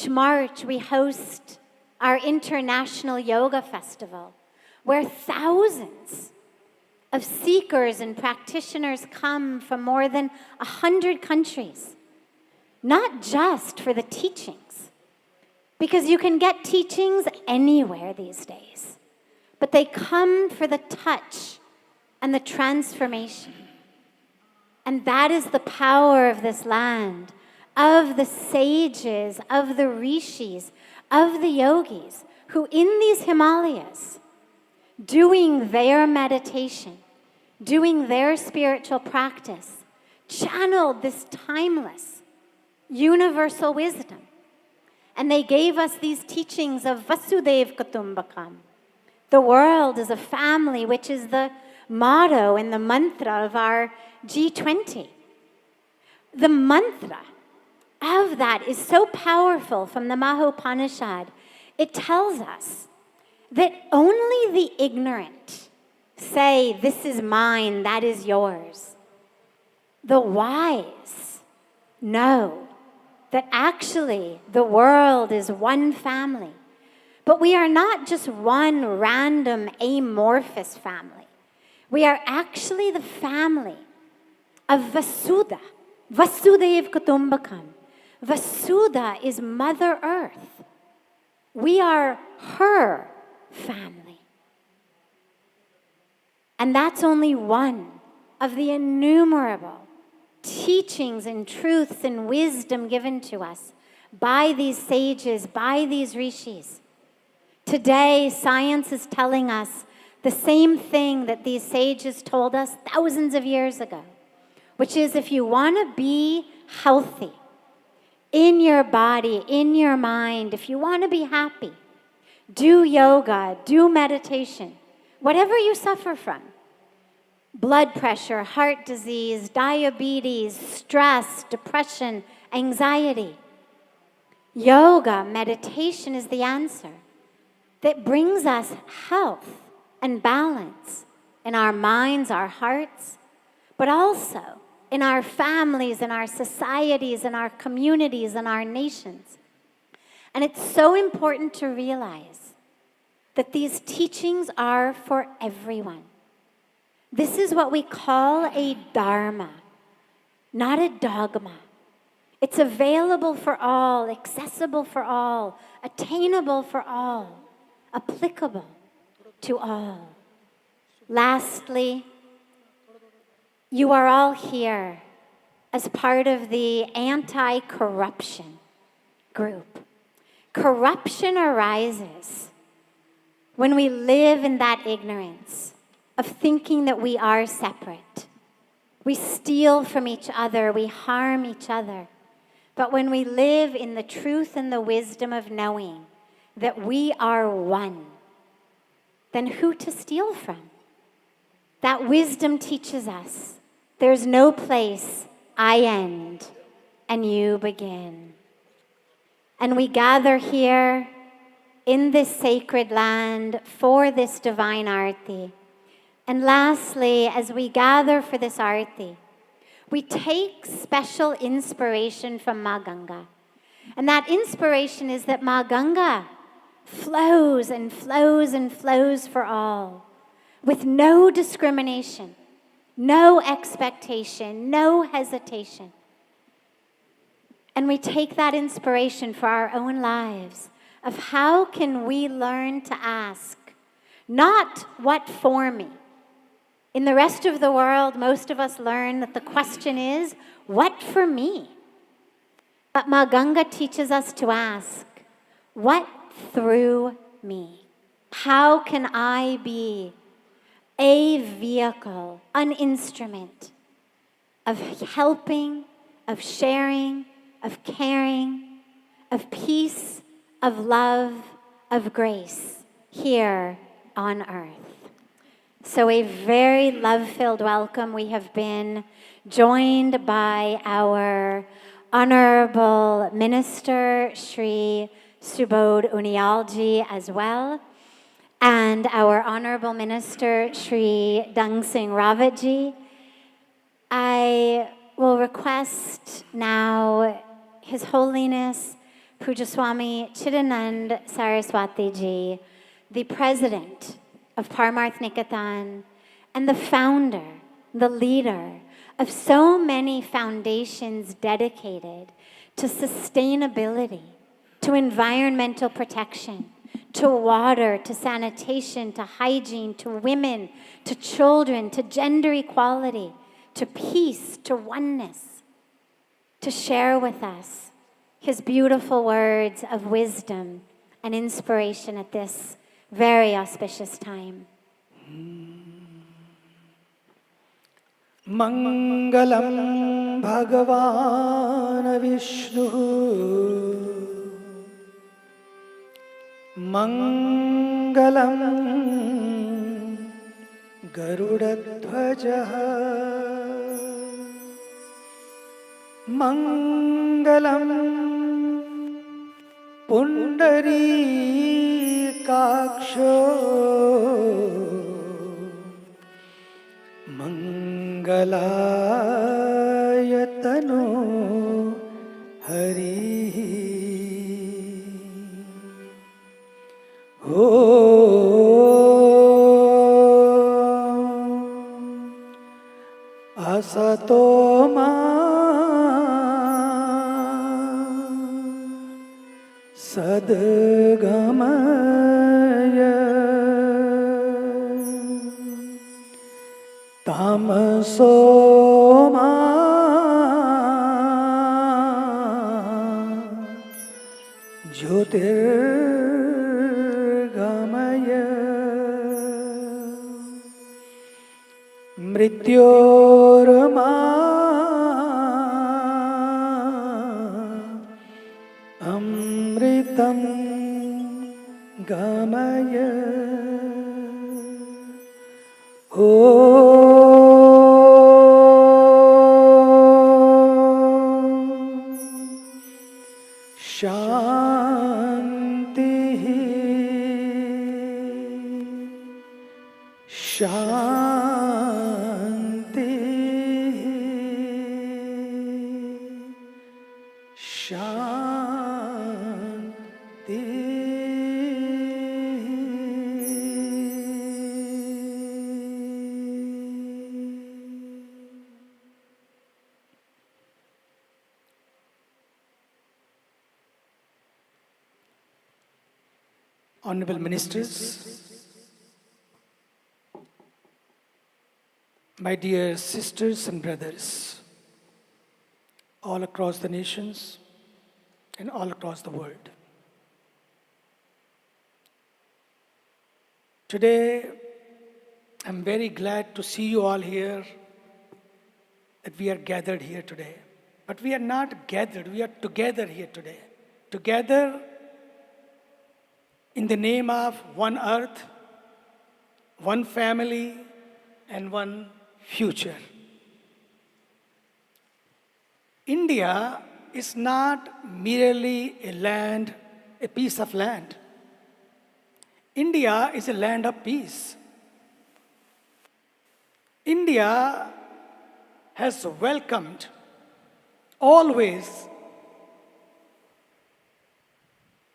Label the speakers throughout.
Speaker 1: March, we host our International Yoga Festival, where thousands of seekers and practitioners come from more than 100 countries, not just for the teachings, because you can get teachings anywhere these days, but they come for the touch and the transformation. And that is the power of this land, of the sages, of the rishis, of the yogis, who in these Himalayas, doing their meditation, doing their spiritual practice, channeled this timeless, universal wisdom. And they gave us these teachings of Vasudev Kutumbakam. The world is a family, which is the motto and the mantra of our G20. The mantra of that is so powerful from the Mahopanishad. It tells us that only the ignorant say, this is mine, that is yours. The wise know that actually the world is one family. But we are not just one random amorphous family. We are actually the family of Vasudha, Vasudev Kutumbakam. Vasudha is Mother Earth. We are her family. And that's only one of the innumerable teachings and truths and wisdom given to us by these sages, by these rishis. Today, science is telling us the same thing that these sages told us thousands of years ago, which is if you want to be healthy in your body, in your mind, if you want to be happy, do yoga, do meditation, whatever you suffer from. Blood pressure, heart disease, diabetes, stress, depression, anxiety. Yoga, meditation is the answer that brings us health and balance in our minds, our hearts, but also in our families, in our societies, in our communities, in our nations. And it's so important to realize that these teachings are for everyone. This is what we call a dharma, not a dogma. It's available for all, accessible for all, attainable for all, applicable to all. Lastly, you are all here as part of the anti-corruption group. Corruption arises when we live in that ignorance of thinking that we are separate. We steal from each other, we harm each other. But when we live in the truth and the wisdom of knowing that we are one, then who to steal from? That wisdom teaches us there's no place I end and you begin. And we gather here in this sacred land for this divine Aarti. And lastly, as we gather for this Aarti, we take special inspiration from Ma Ganga. And that inspiration is that Ma Ganga flows and flows and flows for all, with no discrimination, no expectation, no hesitation. And we take that inspiration for our own lives of how can we learn to ask, not what for me. In the rest of the world, most of us learn that the question is, what for me? But Ma Ganga teaches us to ask, what through me? How can I be a vehicle, an instrument of helping, of sharing, of caring, of peace, of love, of grace here on earth? So a very love-filled welcome. We have been joined by our Honorable Minister, Shri Subodh Uniyalji as well, and our Honorable Minister, Shri Dhan Singh Ravatji. I will request now His Holiness Pujya Swami Chidanand Saraswatiji, the president of Parmarth Niketan, and the founder, the leader of so many foundations dedicated to sustainability, to environmental protection, to water, to sanitation, to hygiene, to women, to children, to gender equality, to peace, to oneness, to share with us his beautiful words of wisdom and inspiration at this very auspicious time.
Speaker 2: Mangalam Bhagavan Vishnu Mangalam Garudadhvaja Mangalam Pundarikaksho Mangalayatano Hari Asatoma Sadgamaya Tamasoma Jyotirgamaya Mrityorma Amritam Gamaya Shanti Shanti Shanti Honorable Ministers, my dear sisters and brothers, all across the nations and all across the world. Today, I'm very glad to see you all here, that we are gathered here today. But we are not gathered, we are together here today. Together in the name of one earth, one family, and one future. India is not merely a land, a piece of land. India is a land of peace. India has welcomed always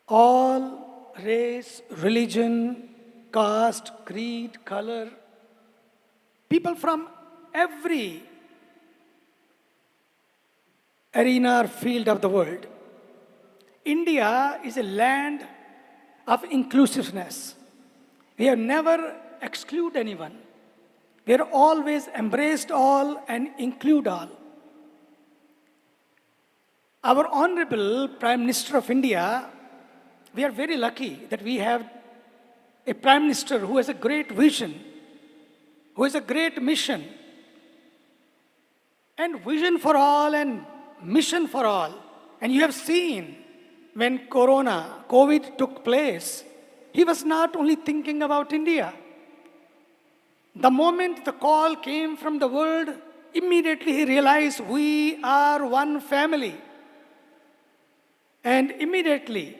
Speaker 2: all race, religion, caste, creed, color, people from every arena or field of the world. India is a land of inclusiveness. We have never excluded anyone. We have always embraced all and include all. Our Honorable Prime Minister of India, we are very lucky that we have a Prime Minister who has a great vision, who has a great mission, and vision for all and mission for all. And you have seen when COVID took place, he was not only thinking about India. The moment the call came from the world, immediately he realized we are one family. And immediately,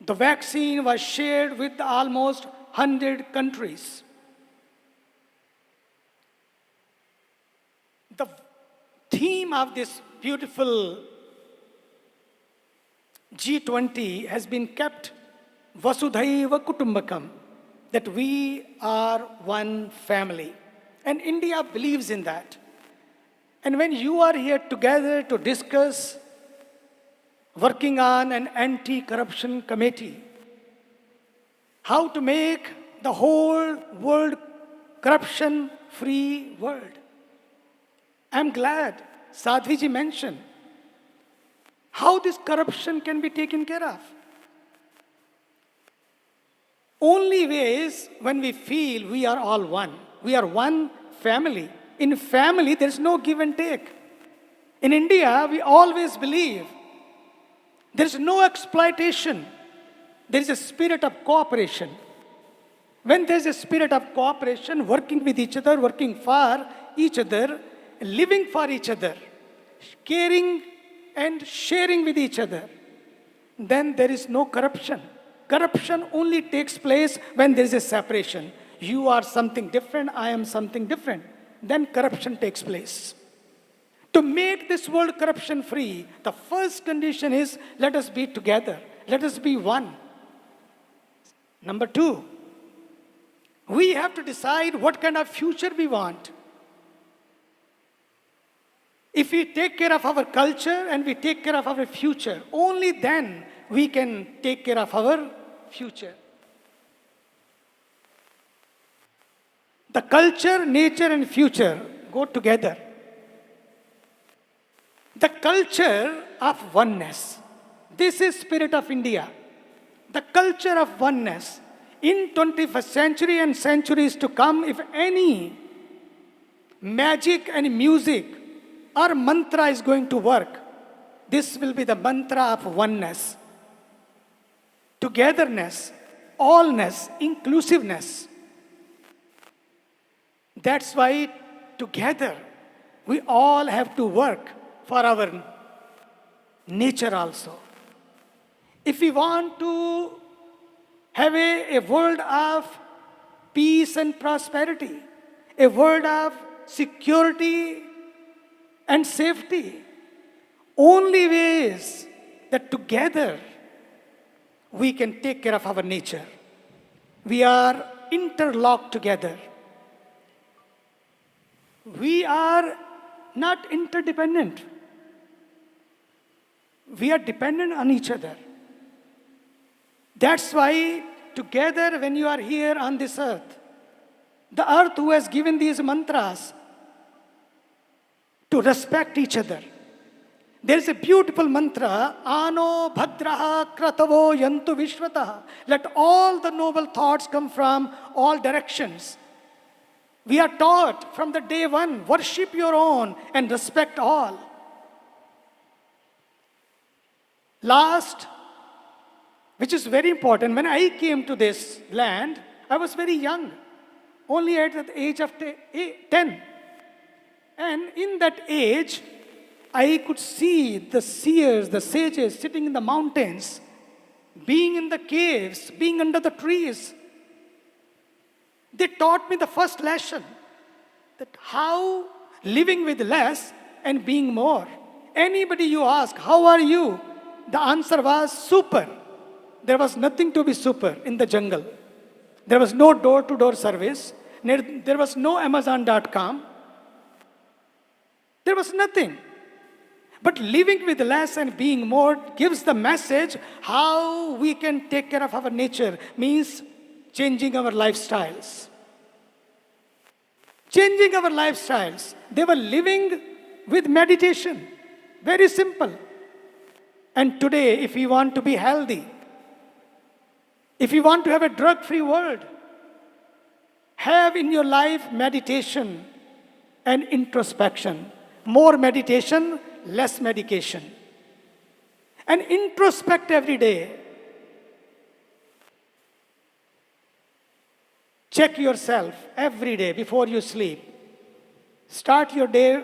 Speaker 2: the vaccine was shared with almost 100 countries. The theme of this beautiful G20 has been kept Vasudhaiva Kutumbakam, that we are one family. And India believes in that. And when you are here together to discuss working on an anti-corruption committee, how to make the whole world corruption-free world. I'm glad Sadhviji mentioned how this corruption can be taken care of. Only way is when we feel we are all one. We are one family. In family, there is no give and take. In India, we always believe there is no exploitation. There is a spirit of cooperation. When there is a spirit of cooperation, working with each other, working for each other, living for each other, caring and sharing with each other, then there is no corruption. Corruption only takes place when there is a separation. You are something different, I am something different. Then corruption takes place. To make this world corruption free, the first condition is let us be together. Let us be one. Number two, we have to decide what kind of future we want. If we take care of our culture and we take care of our future, only then we can take care of our future. The culture, nature and future go together. The culture of oneness. This is spirit of India. The culture of oneness. In 21st century and centuries to come, if any magic and music or mantra is going to work, this will be the mantra of oneness, togetherness, allness, inclusiveness. That's why together we all have to work for our nature also. If we want to have a world of peace and prosperity, a world of security and safety, only way is that together we can take care of our nature. We are interlocked together. We are not interdependent. We are dependent on each other. That's why together when you are here on this earth, the earth who has given these mantras to respect each other. There is a beautiful mantra, Ano Bhadraha Kratavo Yantu Vishwataha. Let all the noble thoughts come from all directions. We are taught from the day one, worship your own and respect all. Last, which is very important, when I came to this land, I was very young, only at the age of 10. And in that age, I could see the seers, the sages sitting in the mountains, being in the caves, being under the trees. They taught me the first lesson, that how living with less and being more. Anybody you ask, how are you? The answer was super. There was nothing to be super in the jungle. There was no door-to-door service. There was no Amazon.com. There was nothing. But living with less and being more gives the message how we can take care of our nature, means changing our lifestyles. Changing our lifestyles. They were living with meditation. Very simple. And today, if we want to be healthy, if you want to have a drug-free world, have in your life meditation and introspection. More meditation, less medication. And introspect every day. Check yourself every day before you sleep. Start your day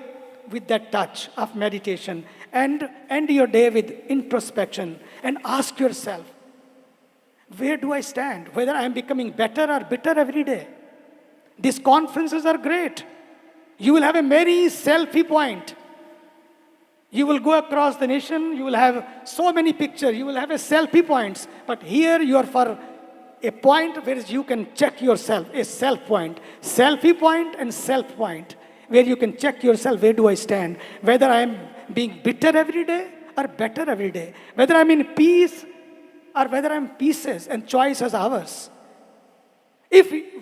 Speaker 2: with that touch of meditation and end your day with introspection and ask yourself, where do I stand? Whether I am becoming better or bitter every day. These conferences are great. You will have a merry selfie point. You will go across the nation, you will have so many pictures, you will have a selfie points. But here you are for a point where you can check yourself, a self point. Selfie point and self point, where you can check yourself, where do I stand? Whether I am being bitter every day or better every day. Whether I'm in peace or whether I'm pieces, and choice is ours.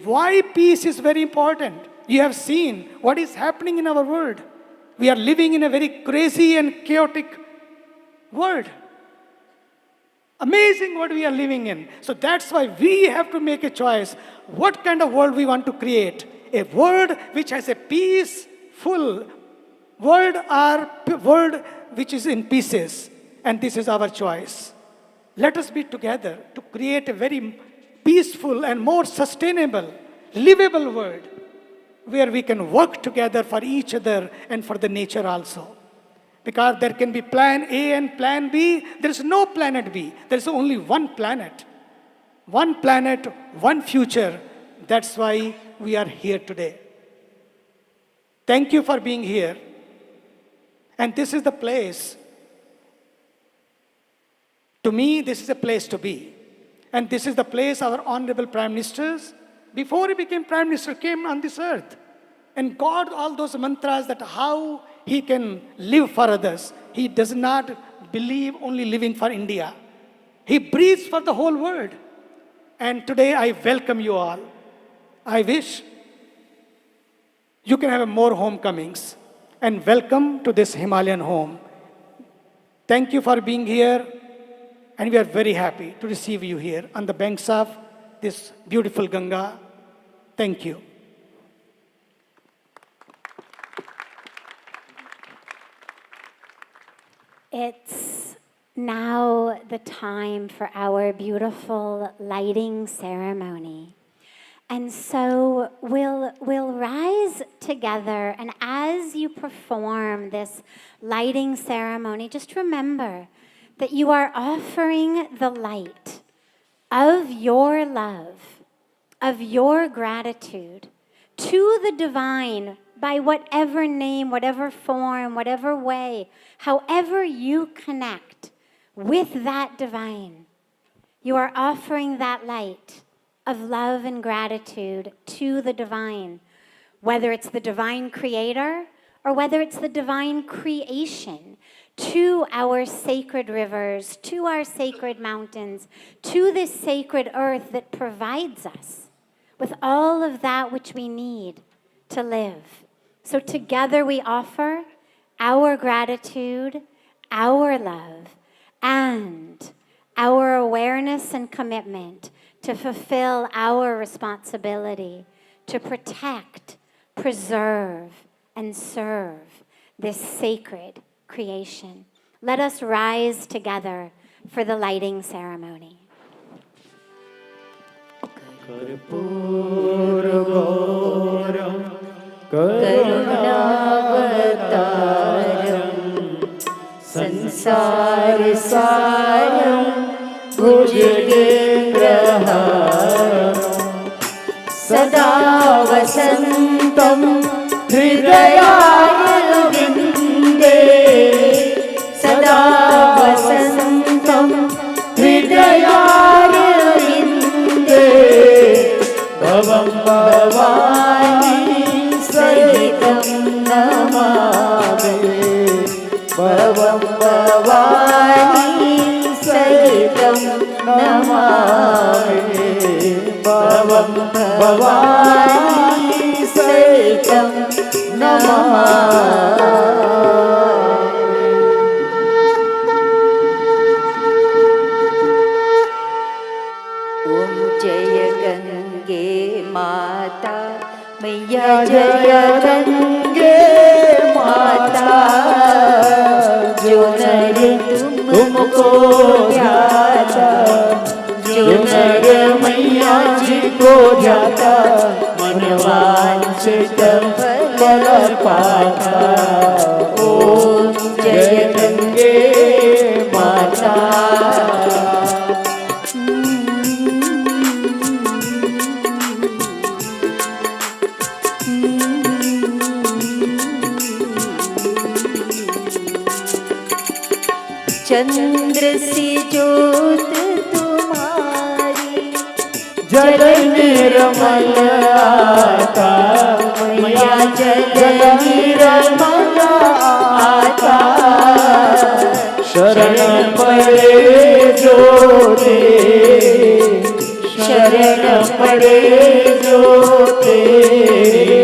Speaker 2: Why peace is very important? You have seen what is happening in our world. We are living in a very crazy and chaotic world. Amazing what we are living in. So that's why we have to make a choice. What kind of world we want to create? A world which has a peaceful world, or world which is in pieces. And this is our choice. Let us be together to create a very peaceful and more sustainable, livable world, where we can work together for each other and for the nature also. Because there can be plan A and plan B. There is no planet B. There is only one planet. One planet, one future. That's why we are here today. Thank you for being here. And this is the place. To me, this is a place to be. And this is the place our Honorable Prime Ministers, before he became Prime Minister, came on this earth and got all those mantras that how he can live for others. He does not believe only living for India. He breathes for the whole world. And today I welcome you all. I wish you can have more homecomings. And welcome to this Himalayan home. Thank you for being here. And we are very happy to receive you here on the banks of this beautiful Ganga. Thank you.
Speaker 1: It's now the time for our beautiful lighting ceremony. And so we'll rise together, and as you perform this lighting ceremony, just remember that you are offering the light of your love, of your gratitude to the divine by whatever name, whatever form, whatever way, however you connect with that divine. You are offering that light of love and gratitude to the divine, whether it's the divine creator or whether it's the divine creation, to our sacred rivers, to our sacred mountains, to this sacred earth that provides us with all of that which we need to live. So together we offer our gratitude, our love, and our awareness and commitment to fulfill our responsibility to protect, preserve, and serve this sacred creation. Let us rise together for the lighting ceremony.
Speaker 3: Karpuragaram Karunavataram Sansarisaram Bhujagendraharam Sada Vasantam Hridayarvinde Sada Vasantam Hridayarvinde Bhavam Bhavani Sahitam Namami Bhavam Bhavani Sahitam Namami Bhavam Bhavani Sahitam Namami. Om Jaya Gange Mata Maya Jaya Gange Mata Jo Nar Tumko Jata Jo Nar Maya Ji Ko Jata Manvanchit Fal Pata Om Jaya Gange Mata. जल निर्मल आता मैया जल निर्मल आता शरण पड़े जो तेरे शरण पड़े जो तेरे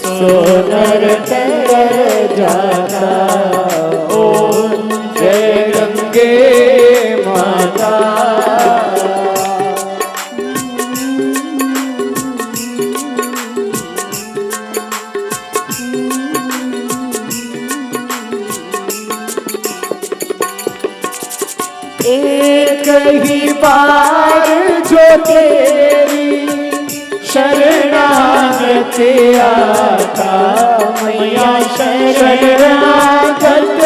Speaker 3: सो नर तर जाता ओम जय गंगे माता एक ही बार जो तेरी शरणागत आता मैया शरणागत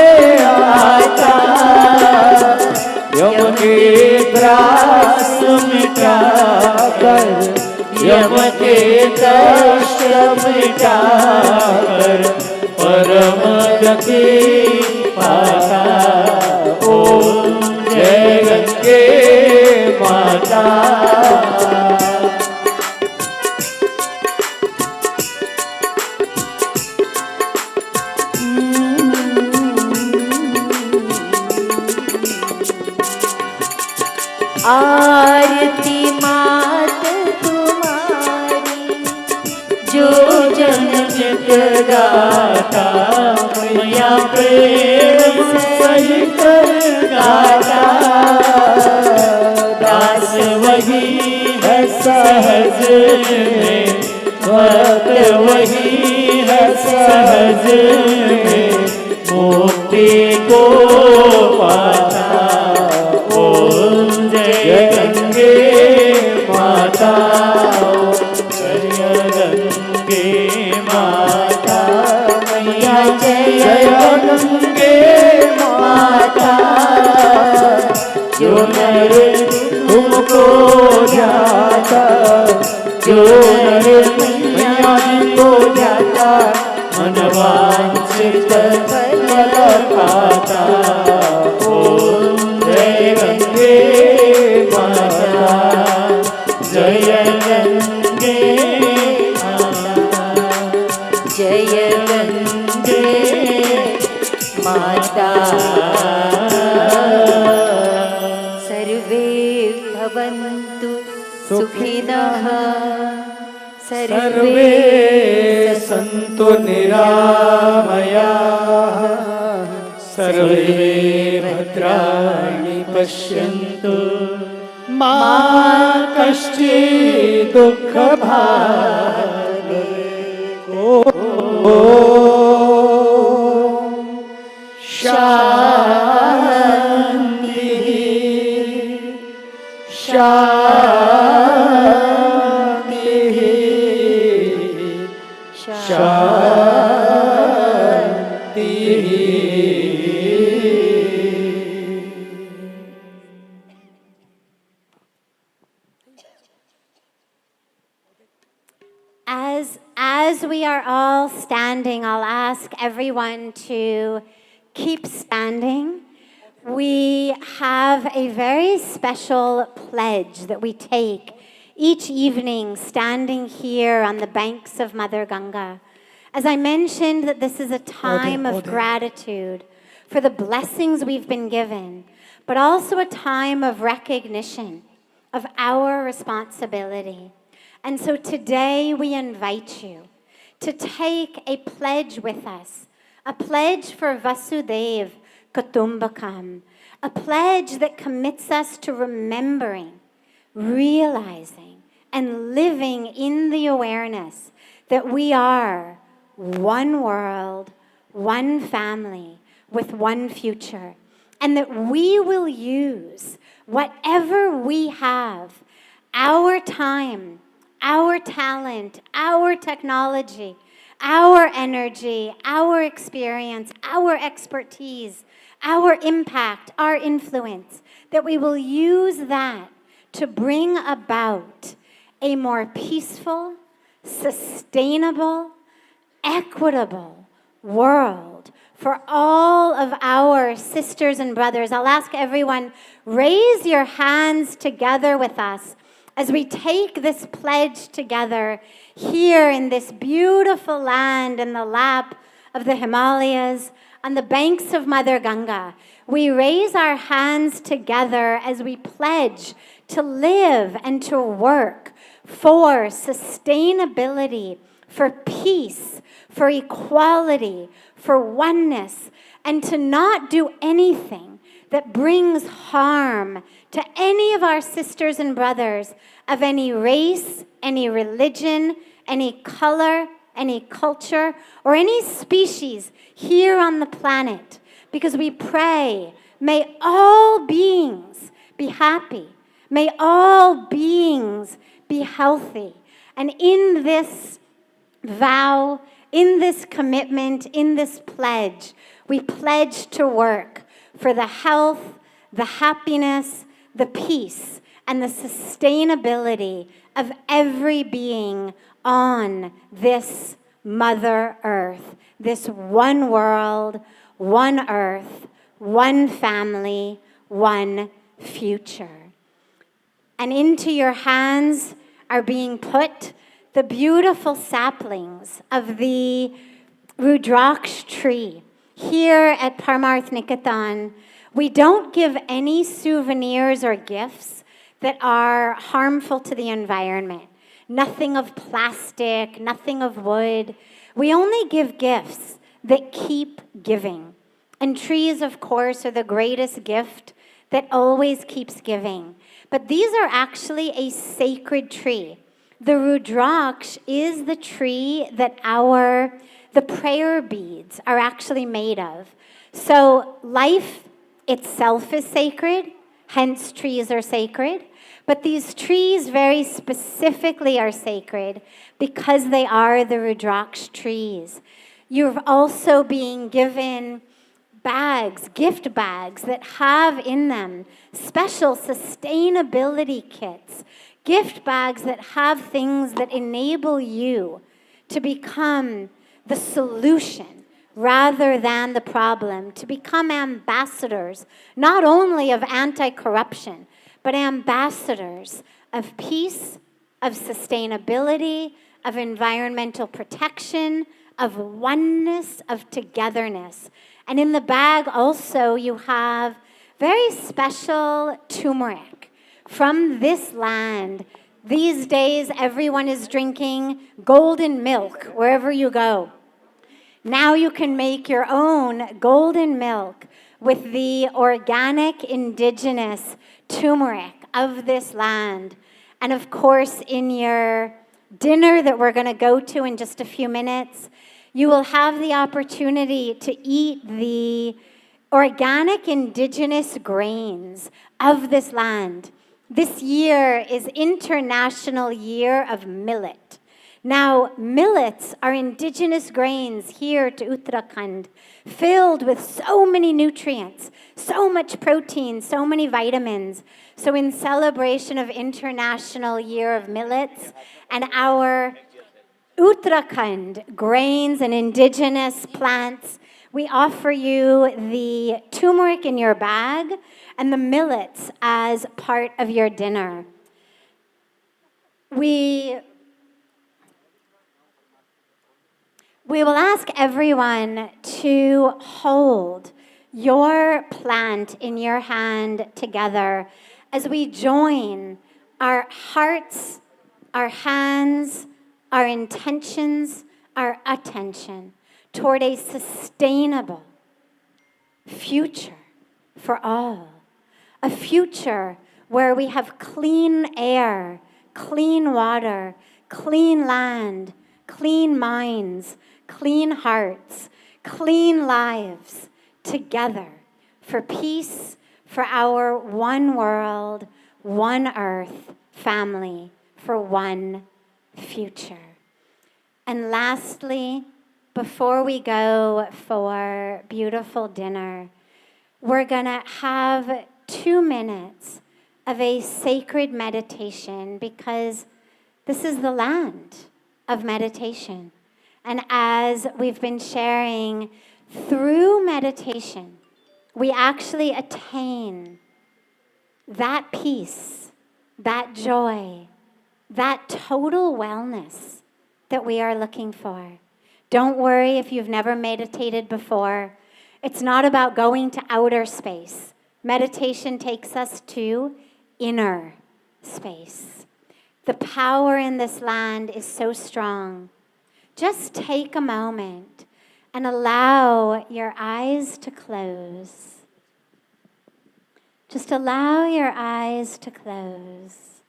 Speaker 3: आता यम के त्रास मिटा कर यम के कष्ट मिटा कर परम गति पाता ओम जय गंगे माता आरती मात तुम्हारी जो जन जग गाता मैया प्रेम सहित गाता दास वही है सहज में भक्त वही है सहज में मुक्ति को पाता ओम जय गंगे माता जय गंगे माता मैया जय गंगे माता जो नर तुमको जाता जो नर मैया को जाता मन वांछित फल पाता ओम जय गंगे माता जय गंगे माता जय गंगे माता सर्वे भवन्तु सुखिनः सर्वे सन्तु निरामयाः सर्वे भद्राणि पश्यन्तु मा कश्चित् दुःखभाग्
Speaker 1: As we are all standing, I'll ask everyone to keep standing. We have a very special pledge that we take each evening standing here on the banks of Mother Ganga. As I mentioned, that this is a time of gratitude for the blessings we've been given, but also a time of recognition of our responsibility. And so today we invite you to take a pledge with us, a pledge for Vasudev Kutumbakam, a pledge that commits us to remembering, realizing, and living in the awareness that we are one world, one family, with one future, and that we will use whatever we have, our time, our talent, our technology, our energy, our experience, our expertise, our impact, our influence, that we will use that to bring about a more peaceful, sustainable, equitable world for all of our sisters and brothers. I'll ask everyone, raise your hands together with us as we take this pledge together here in this beautiful land in the lap of the Himalayas, on the banks of Mother Ganga, we raise our hands together as we pledge to live and to work for sustainability, for peace, for equality, for oneness, and to not do anything that brings harm to any of our sisters and brothers of any race, any religion, any color, any culture, or any species here on the planet. Because we pray, may all beings be happy. May all beings be healthy. And in this vow, in this commitment, in this pledge, we pledge to work for the health, the happiness, the peace, and the sustainability of every being on this Mother Earth, this one world, one earth, one family, one future. And into your hands are being put the beautiful saplings of the Rudraksh tree. Here at Parmarth Niketan, we don't give any souvenirs or gifts that are harmful to the environment. Nothing of plastic, nothing of wood. We only give gifts that keep giving. And trees, of course, are the greatest gift that always keeps giving. But these are actually a sacred tree. The Rudraksh is the tree that the prayer beads are actually made of. So life itself is sacred, hence trees are sacred. But these trees very specifically are sacred because they are the Rudraksh trees. You're also being given bags, gift bags that have in them special sustainability kits, gift bags that have things that enable you to become the solution rather than the problem, to become ambassadors, not only of anti-corruption, but ambassadors of peace, of sustainability, of environmental protection, of oneness, of togetherness. And in the bag also you have very special turmeric from this land. These days everyone is drinking golden milk wherever you go. Now you can make your own golden milk with the organic indigenous turmeric of this land. And of course, in your dinner that we're going to go to in just a few minutes, you will have the opportunity to eat the organic indigenous grains of this land. This year is International Year of Millet. Now, millets are indigenous grains here to Uttarakhand, filled with so many nutrients, so much protein, so many vitamins. So in celebration of International Year of Millets and our Uttarakhand grains and indigenous plants, we offer you the turmeric in your bag and the millets as part of your dinner. We will ask everyone to hold your plant in your hand together as we join our hearts, our hands, our intentions, our attention toward a sustainable future for all. A future where we have clean air, clean water, clean land, clean minds, clean hearts, clean lives together for peace, for our one world, one earth family, for one future. And lastly, before we go for beautiful dinner, we're gonna have 2 minutes of a sacred meditation because this is the land of meditation. And as we've been sharing, through meditation, we actually attain that peace, that joy, that total wellness that we are looking for. Don't worry if you've never meditated before. It's not about going to outer space. Meditation takes us to inner space. The power in this land is so strong. Just take a moment and allow your eyes to close. Just allow your eyes to close.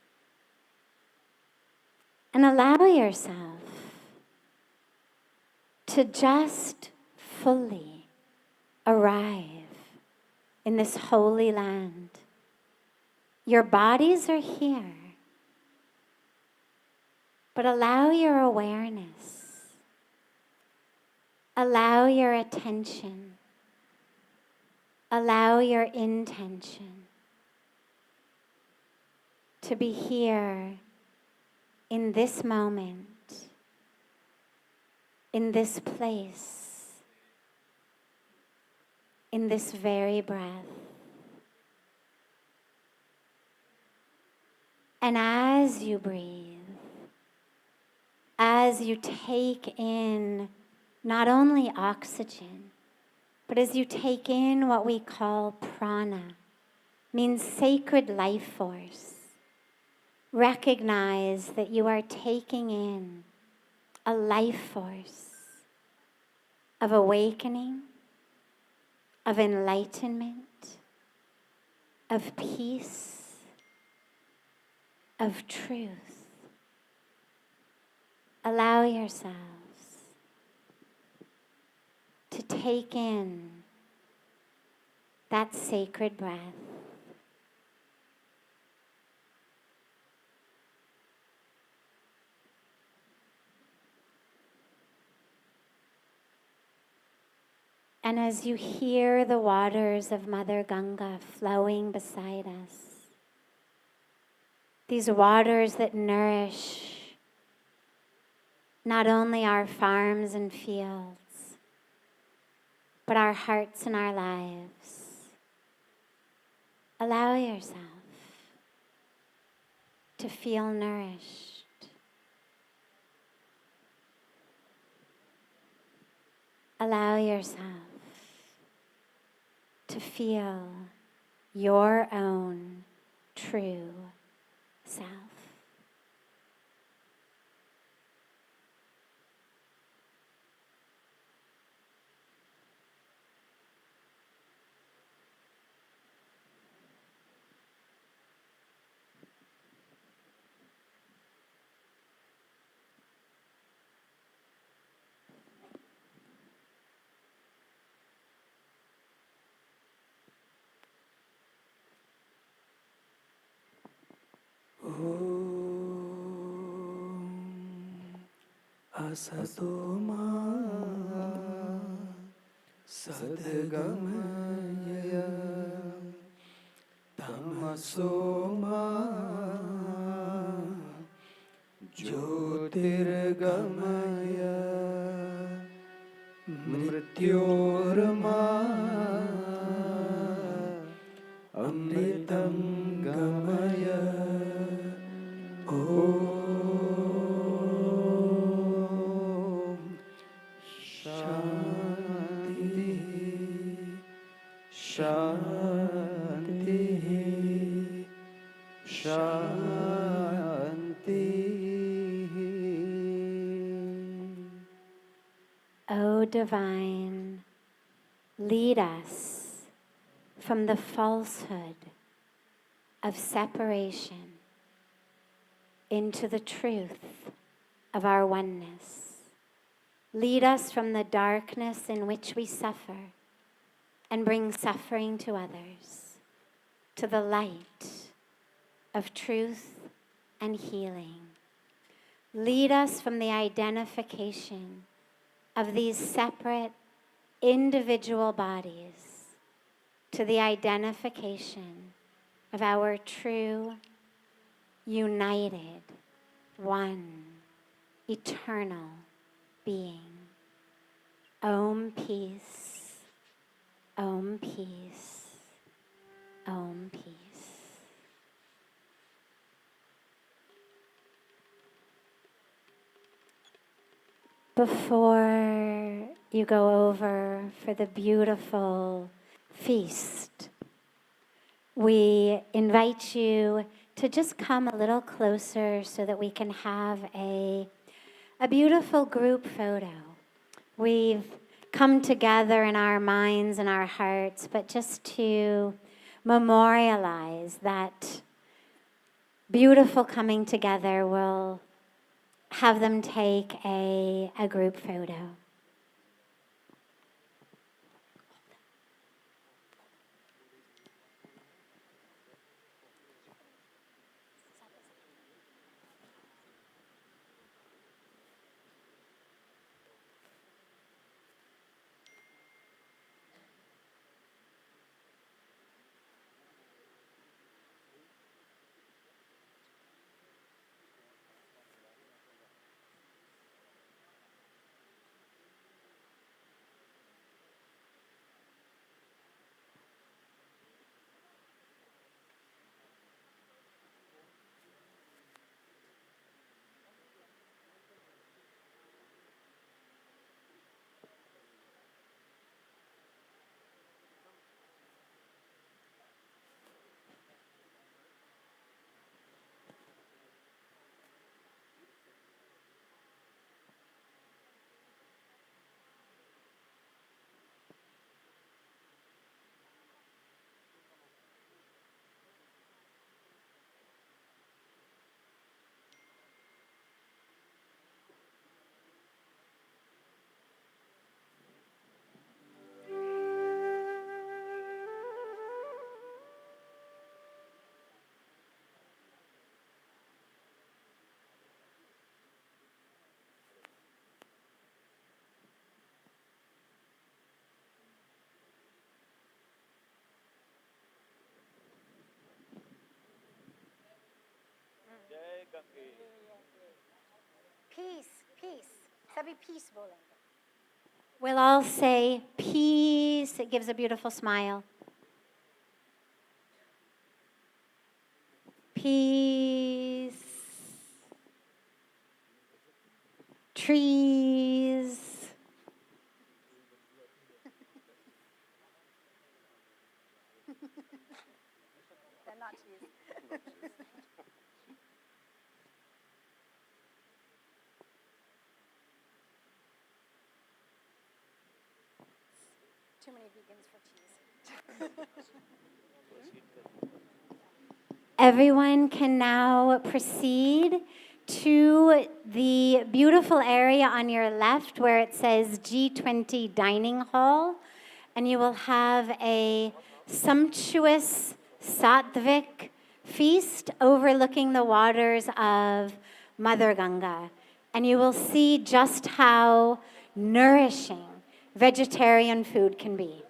Speaker 1: And allow yourself to just fully arrive in this holy land. Your bodies are here, but allow your awareness, allow your attention, allow your intention to be here in this moment, in this place, in this very breath. And as you breathe, as you take in not only oxygen, but as you take in what we call prana, means sacred life force, recognize that you are taking in a life force of awakening, of enlightenment, of peace, of truth. Allow yourselves to take in that sacred breath. And as you hear the waters of Mother Ganga flowing beside us, these waters that nourish not only our farms and fields, but our hearts and our lives, allow yourself to feel nourished. Allow yourself to feel your own true self.
Speaker 3: असतो मा सद्गमय तमसो मा ज्योतिर्गमय मृत्योर्मा अमृतं गमय शांति शांति.
Speaker 1: O Divine, lead us from the falsehood of separation into the truth of our oneness. Lead us from the darkness in which we suffer and bring suffering to others, to the light of truth and healing. Lead us from the identification of these separate individual bodies to the identification of our true, united, one, eternal being. Om peace, Om peace, Om peace. before you go over for the beautiful feast, we invite you to just come a little closer so that we can have a beautiful group photo. We've come together in our minds and our hearts, but just to memorialize that beautiful coming together, we'll have them take a group photo. Peace, peace. Sabhi peace bolenge. We'll all say peace. It gives a beautiful smile. Peace. Trees. They're not trees. Too many vegans for cheese. Everyone can now proceed to the beautiful area on your left where it says G20 Dining Hall, and you will have a sumptuous sattvic feast overlooking the waters of Mother Ganga. And you will see just how nourishing vegetarian food can be.